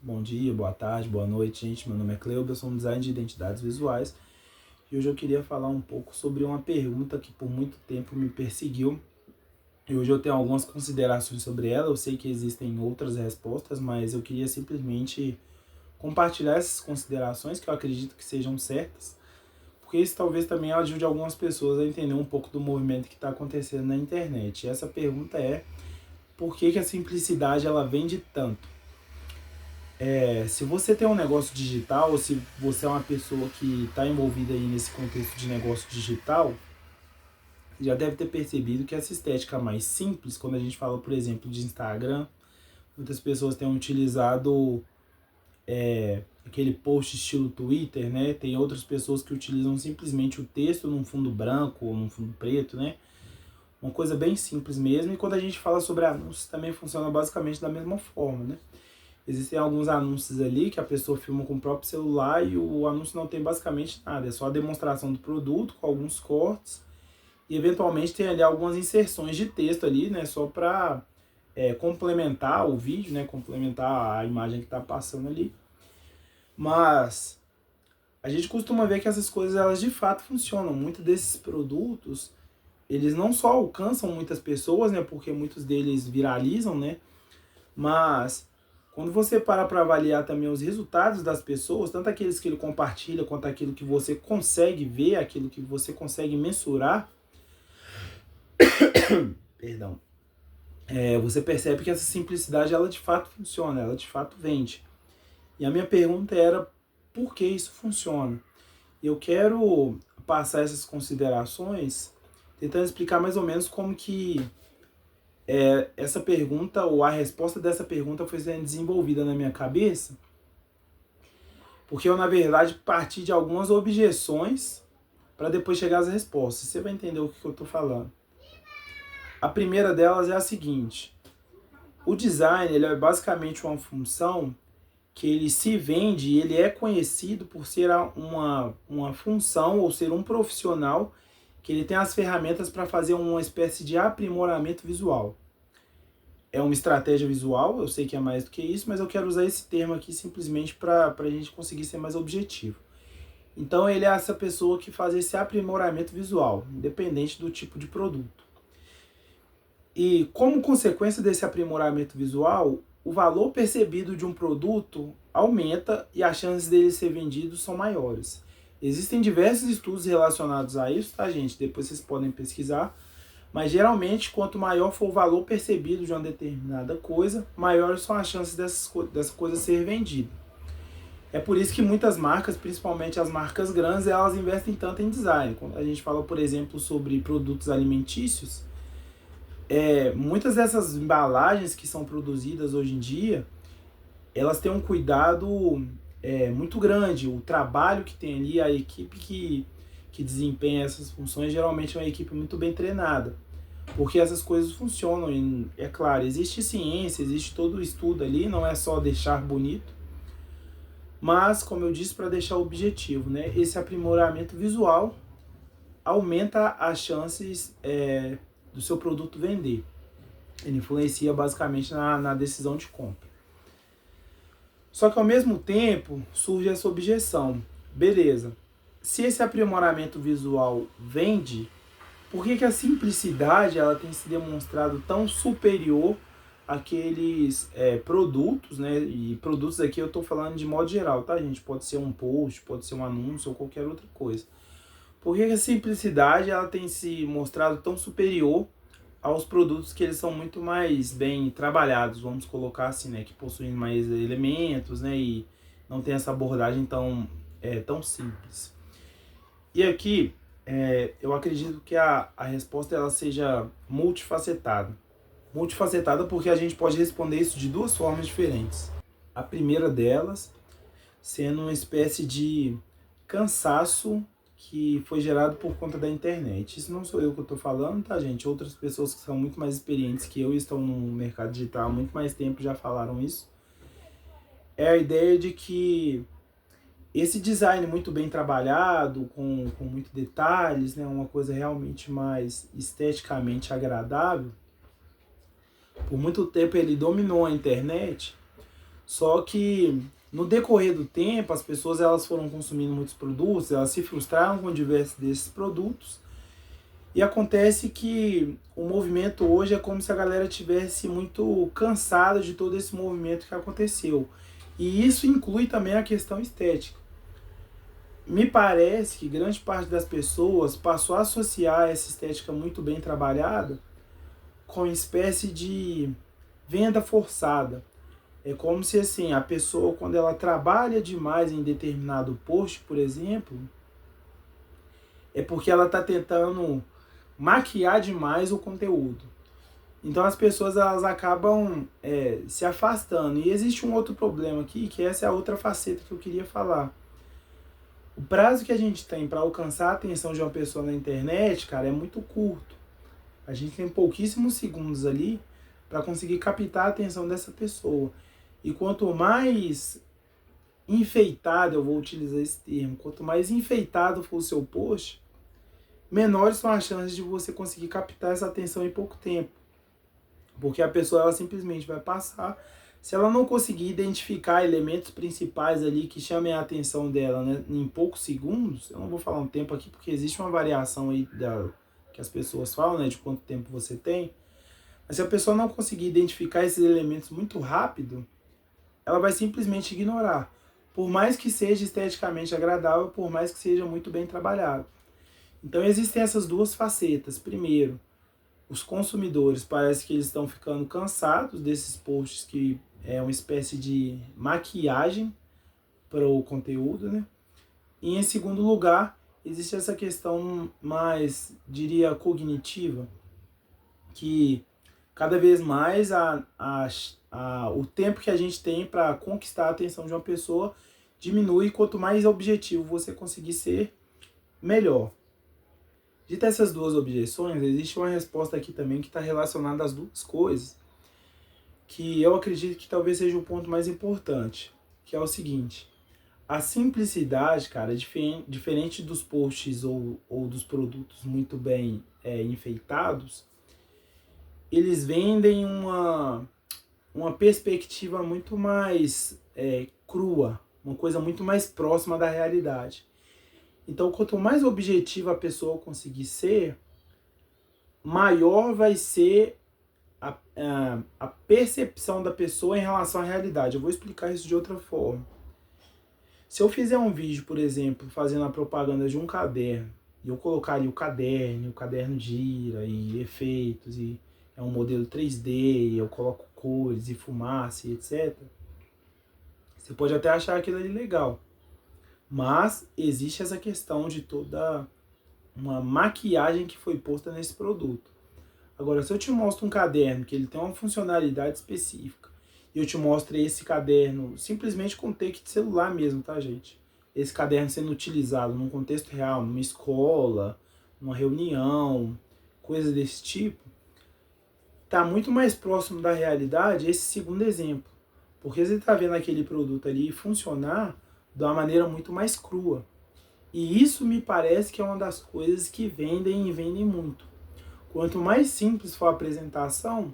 Bom dia, boa tarde, boa noite, gente. Meu nome é Cleuber, eu sou um designer de identidades visuais e hoje eu queria falar um pouco sobre uma pergunta que por muito tempo me perseguiu e hoje eu tenho algumas considerações sobre ela. Eu sei que existem outras respostas, mas eu queria simplesmente compartilhar essas considerações que eu acredito que sejam certas, porque isso talvez também ajude algumas pessoas a entender um pouco do movimento que está acontecendo na internet. E essa pergunta é: por que a simplicidade ela vende tanto? Se você tem um negócio digital, ou se você é uma pessoa que está envolvida aí nesse contexto de negócio digital, já deve ter percebido que essa estética mais simples, quando a gente fala, por exemplo, de Instagram, muitas pessoas têm utilizado aquele post estilo Twitter, né? Tem outras pessoas que utilizam simplesmente o texto num fundo branco ou num fundo preto, né? Uma coisa bem simples mesmo. E quando a gente fala sobre anúncios, também funciona basicamente da mesma forma, né? Existem alguns anúncios ali que a pessoa filma com o próprio celular e o anúncio não tem basicamente nada, é só a demonstração do produto com alguns cortes e eventualmente tem ali algumas inserções de texto ali, né, só para complementar o vídeo, né, complementar a imagem que está passando ali. Mas a gente costuma ver que essas coisas elas de fato funcionam. Muitos desses produtos eles não só alcançam muitas pessoas, né, porque muitos deles viralizam, né, mas quando você para avaliar também os resultados das pessoas, tanto aqueles que ele compartilha, quanto aquilo que você consegue ver, aquilo que você consegue mensurar, perdão, você percebe que essa simplicidade ela de fato funciona, ela de fato vende. E a minha pergunta era por que isso funciona? Eu quero passar essas considerações tentando explicar mais ou menos como que essa pergunta ou a resposta dessa pergunta foi sendo desenvolvida na minha cabeça. Porque eu, na verdade, parti de algumas objeções para depois chegar às respostas. Você vai entender o que eu estou falando. A primeira delas é a seguinte: o design ele é basicamente uma função que ele se vende e ele é conhecido por ser uma função ou ser um profissional que ele tem as ferramentas para fazer uma espécie de aprimoramento visual. É uma estratégia visual, eu sei que é mais do que isso, mas eu quero usar esse termo aqui simplesmente para a gente conseguir ser mais objetivo. Então ele é essa pessoa que faz esse aprimoramento visual, independente do tipo de produto. E como consequência desse aprimoramento visual, o valor percebido de um produto aumenta e as chances dele ser vendido são maiores. Existem diversos estudos relacionados a isso, tá, gente? Depois vocês podem pesquisar. Mas geralmente, quanto maior for o valor percebido de uma determinada coisa, maiores são as chances dessa coisa ser vendida. É por isso que muitas marcas, principalmente as marcas grandes, elas investem tanto em design. Quando a gente fala, por exemplo, sobre produtos alimentícios, muitas dessas embalagens que são produzidas hoje em dia, elas têm um cuidado muito grande. O trabalho que tem ali, a equipe que desempenha essas funções, geralmente é uma equipe muito bem treinada. Porque essas coisas funcionam. E, é claro, existe ciência, existe todo o estudo ali, não é só deixar bonito. Mas, como eu disse, para deixar o objetivo, né? Esse aprimoramento visual aumenta as chances do seu produto vender. Ele influencia basicamente na decisão de compra. Só que ao mesmo tempo surge essa objeção. Beleza, se esse aprimoramento visual vende, por que a simplicidade ela tem se demonstrado tão superior àqueles produtos, né? E produtos aqui eu estou falando de modo geral, tá, gente? Pode ser um post, pode ser um anúncio ou qualquer outra coisa. Por que a simplicidade ela tem se mostrado tão superior aos produtos que eles são muito mais bem trabalhados, vamos colocar assim, né? Que possuem mais elementos, né? E não tem essa abordagem tão simples. E aqui eu acredito que a resposta ela seja multifacetada. Multifacetada porque a gente pode responder isso de duas formas diferentes. A primeira delas sendo uma espécie de cansaço que foi gerado por conta da internet. Isso não sou eu que eu estou falando, tá, gente? Outras pessoas que são muito mais experientes que eu e estão no mercado digital há muito mais tempo já falaram isso. É a ideia de que esse design muito bem trabalhado, com muitos detalhes, né, uma coisa realmente mais esteticamente agradável, por muito tempo ele dominou a internet, Só que no decorrer do tempo, as pessoas elas foram consumindo muitos produtos, elas se frustraram com diversos desses produtos. E acontece que o movimento hoje é como se a galera tivesse muito cansada de todo esse movimento que aconteceu. E isso inclui também a questão estética. Me parece que grande parte das pessoas passou a associar essa estética muito bem trabalhada com uma espécie de venda forçada. É como se assim, a pessoa, quando ela trabalha demais em determinado post, por exemplo, é porque ela está tentando maquiar demais o conteúdo. Então as pessoas elas acabam se afastando. E existe um outro problema aqui, que essa é a outra faceta que eu queria falar. O prazo que a gente tem para alcançar a atenção de uma pessoa na internet, cara, é muito curto. A gente tem pouquíssimos segundos ali para conseguir captar a atenção dessa pessoa. E quanto mais enfeitado, eu vou utilizar esse termo, quanto mais enfeitado for o seu post, menores são as chances de você conseguir captar essa atenção em pouco tempo. Porque a pessoa ela simplesmente vai passar. Se ela não conseguir identificar elementos principais ali que chamem a atenção dela, né, em poucos segundos, eu não vou falar um tempo aqui porque existe uma variação aí que as pessoas falam, né, de quanto tempo você tem. Mas se a pessoa não conseguir identificar esses elementos muito rápido, ela vai simplesmente ignorar. Por mais que seja esteticamente agradável, por mais que seja muito bem trabalhado. Então existem essas duas facetas. Primeiro, os consumidores parece que eles estão ficando cansados desses posts que é uma espécie de maquiagem para o conteúdo, né? E em segundo lugar, existe essa questão mais, diria, cognitiva, que cada vez mais o tempo que a gente tem para conquistar a atenção de uma pessoa diminui, quanto mais objetivo você conseguir ser, melhor. Dito essas duas objeções, existe uma resposta aqui também que está relacionada às duas coisas, que eu acredito que talvez seja o ponto mais importante, que é o seguinte: a simplicidade, cara, diferente dos posts ou dos produtos muito bem enfeitados, eles vendem uma perspectiva muito mais crua, uma coisa muito mais próxima da realidade. Então, quanto mais objetiva a pessoa conseguir ser, maior vai ser a percepção da pessoa em relação à realidade. Eu vou explicar isso de outra forma. Se eu fizer um vídeo, por exemplo, fazendo a propaganda de um caderno, e eu colocar ali o caderno gira, e efeitos, e é um modelo 3D, e eu coloco cores e fumaça e etc. Você pode até achar aquilo ali legal. Mas existe essa questão de toda uma maquiagem que foi posta nesse produto. Agora, se eu te mostro um caderno que ele tem uma funcionalidade específica, e eu te mostro esse caderno simplesmente com take de celular mesmo, tá, gente? Esse caderno sendo utilizado num contexto real, numa escola, numa reunião, coisas desse tipo, tá muito mais próximo da realidade esse segundo exemplo. Porque você está vendo aquele produto ali funcionar de uma maneira muito mais crua. E isso me parece que é uma das coisas que vendem e vendem muito. Quanto mais simples for a apresentação,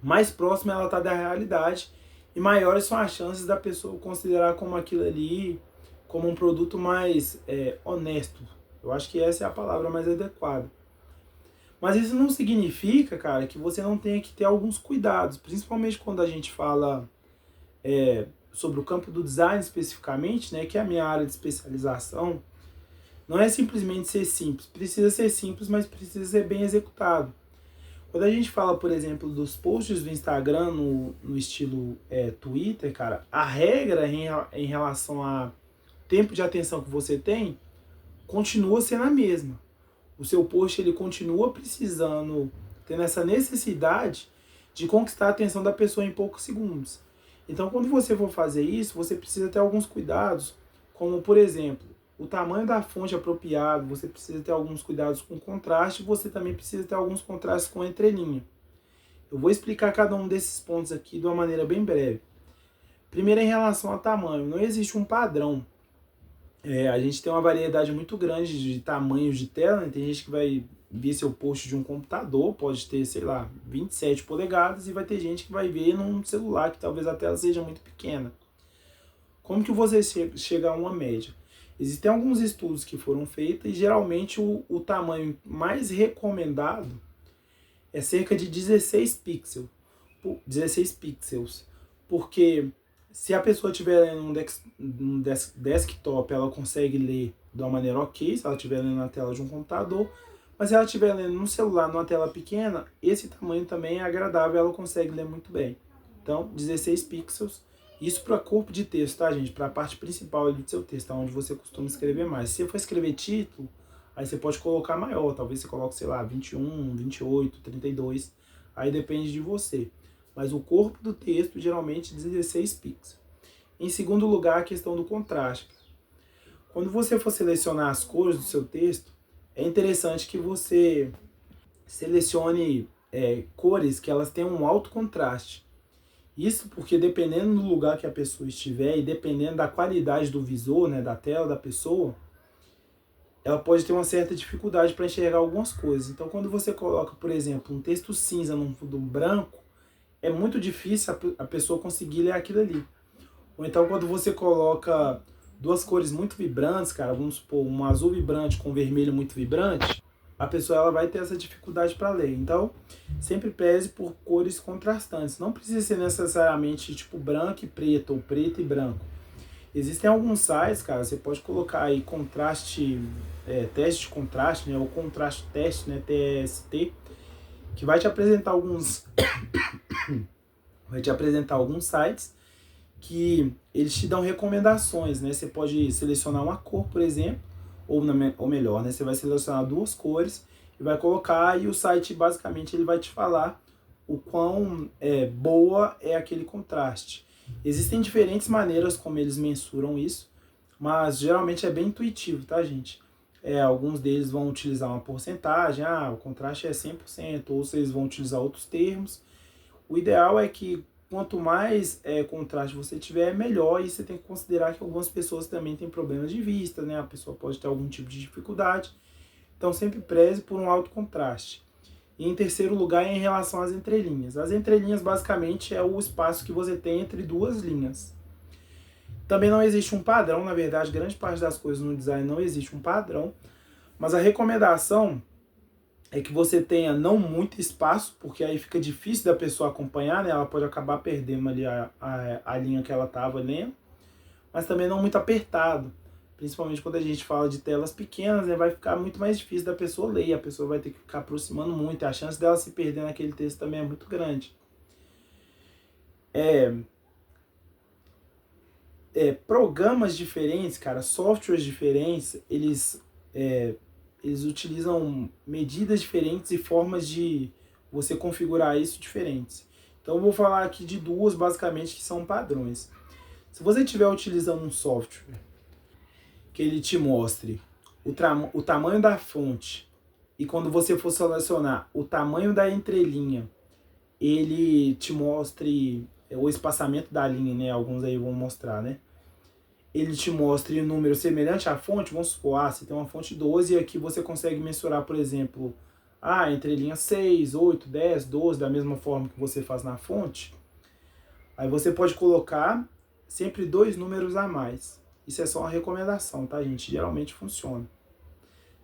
mais próxima ela está da realidade e maiores são as chances da pessoa considerar como aquilo ali, como um produto mais honesto. Eu acho que essa é a palavra mais adequada. Mas isso não significa, cara, que você não tenha que ter alguns cuidados, principalmente quando a gente fala sobre o campo do design especificamente, né, que é a minha área de especialização. Não é simplesmente ser simples, precisa ser simples, mas precisa ser bem executado. Quando a gente fala, por exemplo, dos posts do Instagram no estilo Twitter, cara, a regra em relação a tempo de atenção que você tem continua sendo a mesma. O seu post ele continua precisando, tendo essa necessidade de conquistar a atenção da pessoa em poucos segundos. Então, quando você for fazer isso, você precisa ter alguns cuidados, como, por exemplo, o tamanho da fonte apropriado, você precisa ter alguns cuidados com contraste, você também precisa ter alguns contrastes com entrelinha. Eu vou explicar cada um desses pontos aqui de uma maneira bem breve. Primeiro, em relação ao tamanho, não existe um padrão. A gente tem uma variedade muito grande de tamanhos de tela, né? Tem gente que vai ver seu post de um computador, pode ter, sei lá, 27 polegadas, e vai ter gente que vai ver num celular que talvez a tela seja muito pequena. Como que você chega a uma média? Existem alguns estudos que foram feitos e geralmente o tamanho mais recomendado é cerca de 16 pixels. Porque se a pessoa estiver lendo num desktop, ela consegue ler de uma maneira ok, se ela estiver lendo na tela de um computador. Mas se ela estiver lendo no celular, numa tela pequena, esse tamanho também é agradável, ela consegue ler muito bem. Então, 16 pixels. Isso para corpo de texto, tá, gente? Para a parte principal ali do seu texto, onde você costuma escrever mais. Se você for escrever título, aí você pode colocar maior. Talvez você coloque, sei lá, 21, 28, 32. Aí depende de você. Mas o corpo do texto, geralmente, 16 pixels. Em segundo lugar, a questão do contraste. Quando você for selecionar as cores do seu texto, é interessante que você selecione cores que elas tenham um alto contraste. Isso porque dependendo do lugar que a pessoa estiver e dependendo da qualidade do visor, né, da tela da pessoa, ela pode ter uma certa dificuldade para enxergar algumas coisas. Então, quando você coloca, por exemplo, um texto cinza num fundo branco, é muito difícil a pessoa conseguir ler aquilo ali. Ou então, quando você coloca duas cores muito vibrantes, cara, vamos supor, um azul vibrante com um vermelho muito vibrante, a pessoa ela vai ter essa dificuldade para ler. Então, sempre preze por cores contrastantes. Não precisa ser necessariamente tipo branco e preto, ou preto e branco. Existem alguns sites, cara, você pode colocar aí contraste, teste de contraste, né, ou contraste teste, né, TST, que vai te apresentar alguns sites que eles te dão recomendações, né? Você pode selecionar uma cor, por exemplo, ou melhor, né? Você vai selecionar duas cores e vai colocar, e o site basicamente ele vai te falar o quão boa é aquele contraste. Existem diferentes maneiras como eles mensuram isso, mas geralmente é bem intuitivo, tá, gente? Alguns deles vão utilizar uma porcentagem, o contraste é 100%, ou vocês vão utilizar outros termos. O ideal é que quanto mais contraste você tiver, melhor, e você tem que considerar que algumas pessoas também têm problemas de vista, né? A pessoa pode ter algum tipo de dificuldade, então sempre preze por um alto contraste. E em terceiro lugar, em relação às entrelinhas. As entrelinhas basicamente é o espaço que você tem entre duas linhas. Também não existe um padrão, na verdade, grande parte das coisas no design não existe um padrão, mas a recomendação é que você tenha não muito espaço, porque aí fica difícil da pessoa acompanhar, né? Ela pode acabar perdendo ali a linha que ela estava lendo, mas também não muito apertado. Principalmente quando a gente fala de telas pequenas, né? Vai ficar muito mais difícil da pessoa ler, a pessoa vai ter que ficar aproximando muito, e a chance dela se perder naquele texto também é muito grande. Programas diferentes, cara, softwares diferentes, eles utilizam medidas diferentes e formas de você configurar isso diferentes. Então eu vou falar aqui de duas basicamente que são padrões. Se você estiver utilizando um software que ele te mostre o tamanho da fonte e quando você for selecionar o tamanho da entrelinha, ele te mostre o espaçamento da linha, né? Alguns aí vão mostrar, né? Ele te mostre um número semelhante à fonte, vamos supor, você tem uma fonte 12 e aqui você consegue mensurar, por exemplo, entre linha 6, 8, 10, 12, da mesma forma que você faz na fonte. Aí você pode colocar sempre dois números a mais. Isso é só uma recomendação, tá, gente? Geralmente funciona.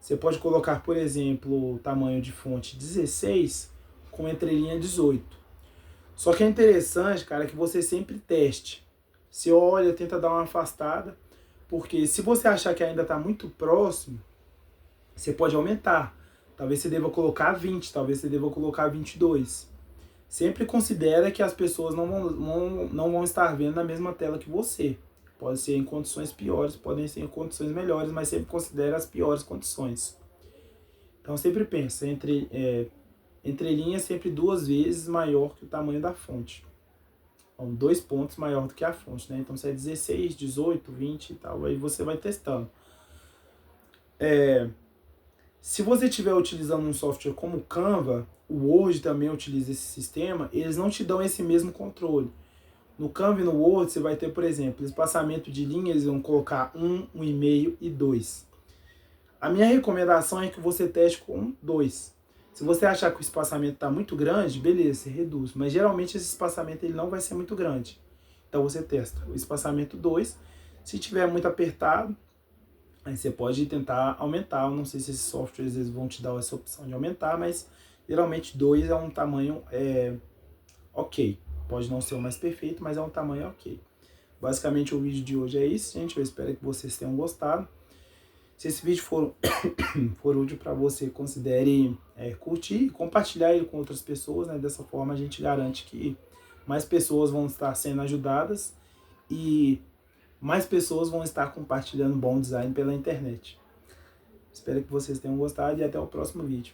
Você pode colocar, por exemplo, o tamanho de fonte 16 com entrelinha 18. Só que é interessante, cara, que você sempre teste. Você olha, tenta dar uma afastada, porque se você achar que ainda está muito próximo, você pode aumentar. Talvez você deva colocar 20, talvez você deva colocar 22. Sempre considera que as pessoas não vão estar vendo na mesma tela que você. Pode ser em condições piores, podem ser em condições melhores, mas sempre considera as piores condições. Então sempre pensa, entre linhas sempre duas vezes maior que o tamanho da fonte. Então, 2 pontos maior do que a fonte, né? Então, se é 16, 18, 20 e tal, aí você vai testando. Se você estiver utilizando um software como o Canva, o Word também utiliza esse sistema, eles não te dão esse mesmo controle. No Canva e no Word, você vai ter, por exemplo, espaçamento de linhas, eles vão colocar 1, 1,5 e 2. A minha recomendação é que você teste com 2. Se você achar que o espaçamento está muito grande, beleza, você reduz. Mas geralmente esse espaçamento ele não vai ser muito grande. Então você testa o espaçamento 2. Se tiver muito apertado, aí você pode tentar aumentar. Eu não sei se esses softwares eles vão te dar essa opção de aumentar, mas geralmente 2 é um tamanho ok. Pode não ser o mais perfeito, mas é um tamanho ok. Basicamente o vídeo de hoje é isso, gente. Eu espero que vocês tenham gostado. Se esse vídeo for útil para você, considere curtir e compartilhar ele com outras pessoas, né? Dessa forma a gente garante que mais pessoas vão estar sendo ajudadas e mais pessoas vão estar compartilhando bom design pela internet. Espero que vocês tenham gostado e até o próximo vídeo.